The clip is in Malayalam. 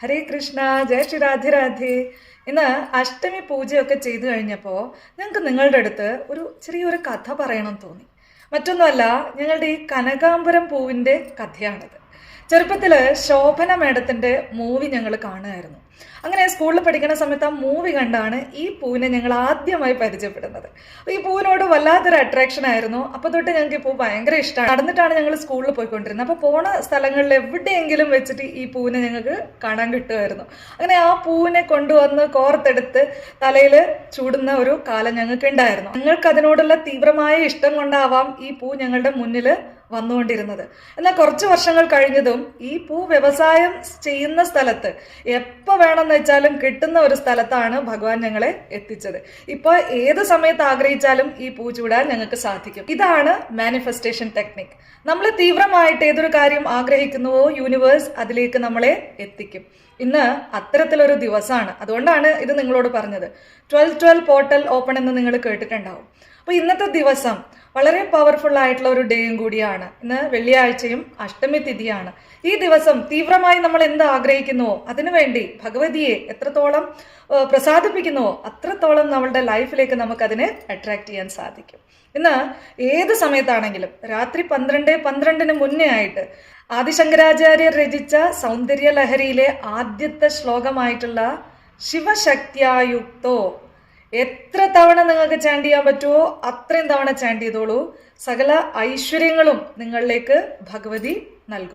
ഹരേ കൃഷ്ണ, ജയ ശ്രീ രാധേ രാധേ. ഇന്ന് അഷ്ടമി പൂജയൊക്കെ ചെയ്തു കഴിഞ്ഞപ്പോൾ ഞങ്ങൾക്ക് നിങ്ങളുടെ അടുത്ത് ഒരു ചെറിയൊരു കഥ പറയണം തോന്നി. മറ്റൊന്നുമല്ല, ഞങ്ങളുടെ ഈ കനകാംബരം പൂവിൻ്റെ കഥയാണിത്. ചെറുപ്പത്തിൽ ശോഭന മേഡത്തിൻ്റെ മൂവി ഞങ്ങൾ കാണുമായിരുന്നു. അങ്ങനെ സ്കൂളിൽ പഠിക്കുന്ന സമയത്ത് ആ മൂവി കണ്ടാണ് ഈ പൂവിനെ ഞങ്ങൾ ആദ്യമായി പരിചയപ്പെടുന്നത്. ഈ പൂവിനോട് വല്ലാത്തൊരു അട്രാക്ഷൻ ആയിരുന്നു. അപ്പോൾ തൊട്ട് ഞങ്ങൾക്ക് ഈ പൂ ഭയങ്കര ഇഷ്ടമാണ്. നടന്നിട്ടാണ് ഞങ്ങൾ സ്കൂളിൽ പോയിക്കൊണ്ടിരുന്നത്. അപ്പോൾ പോണ സ്ഥലങ്ങളിൽ എവിടെയെങ്കിലും വെച്ചിട്ട് ഈ പൂവിനെ ഞങ്ങൾക്ക് കാണാൻ കിട്ടുമായിരുന്നു. അങ്ങനെ ആ പൂവിനെ കൊണ്ടുവന്ന് കോർത്തെടുത്ത് തലയിൽ ചൂടുന്ന ഒരു കാലം ഞങ്ങൾക്ക് ഉണ്ടായിരുന്നു. ഞങ്ങൾക്ക് അതിനോടുള്ള തീവ്രമായ ഇഷ്ടം കൊണ്ടാവാം ഈ പൂ ഞങ്ങളുടെ മുന്നിൽ വന്നുകൊണ്ടിരുന്നത്. എന്നാൽ കുറച്ച് വർഷങ്ങൾ കഴിഞ്ഞതും ഈ പൂ വ്യവസായം ചെയ്യുന്ന സ്ഥലത്ത് എപ്പോൾ വേണമെന്ന് വെച്ചാലും കിട്ടുന്ന ഒരു സ്ഥലത്താണ് ഭഗവാൻ ഞങ്ങളെ എത്തിച്ചത്. ഇപ്പോൾ ഏത് സമയത്ത് ആഗ്രഹിച്ചാലും ഈ പൂ ചൂടാൻ ഞങ്ങൾക്ക് സാധിക്കും. ഇതാണ് മാനിഫെസ്റ്റേഷൻ ടെക്നിക്. നമ്മൾ തീവ്രമായിട്ട് ഏതൊരു കാര്യം ആഗ്രഹിക്കുന്നുവോ യൂണിവേഴ്സ് അതിലേക്ക് നമ്മളെ എത്തിക്കും. ഇന്ന് അത്തരത്തിലൊരു ദിവസമാണ്. അതുകൊണ്ടാണ് ഇത് നിങ്ങളോട് പറഞ്ഞത്. 12-12 പോർട്ടൽ ഓപ്പൺ എന്ന് നിങ്ങൾ കേട്ടിട്ടുണ്ടാവും. അപ്പോൾ ഇന്നത്തെ ദിവസം വളരെ പവർഫുൾ ആയിട്ടുള്ള ഒരു ഡേയും കൂടിയാണ്. ഇന്ന് വെള്ളിയാഴ്ചയും അഷ്ടമി തിഥിയാണ്. ഈ ദിവസം തീവ്രമായി നമ്മൾ എന്ത് ആഗ്രഹിക്കുന്നുവോ അതിനുവേണ്ടി ഭഗവതിയെ എത്രത്തോളം പ്രസാദിപ്പിക്കുന്നുവോ അത്രത്തോളം നമ്മളുടെ ലൈഫിലേക്ക് നമുക്കതിനെ അട്രാക്ട് ചെയ്യാൻ സാധിക്കും. ഇന്ന് ഏത് സമയത്താണെങ്കിലും രാത്രി 12:12 മുന്നേ ആയിട്ട് ആദിശങ്കരാചാര്യർ രചിച്ച സൗന്ദര്യ ലഹരിയിലെ ആദ്യത്തെ ശ്ലോകമായിട്ടുള്ള ശിവശക്തിയായുക്തോ എത്ര തവണ നിങ്ങൾക്ക് ചാൻഡ് ചെയ്യാൻ പറ്റുമോ അത്രയും തവണ ചാൻഡ് ചെയ്തോളൂ. സകല ഐശ്വര്യങ്ങളും നിങ്ങളിലേക്ക് ഭഗവതി നൽകും.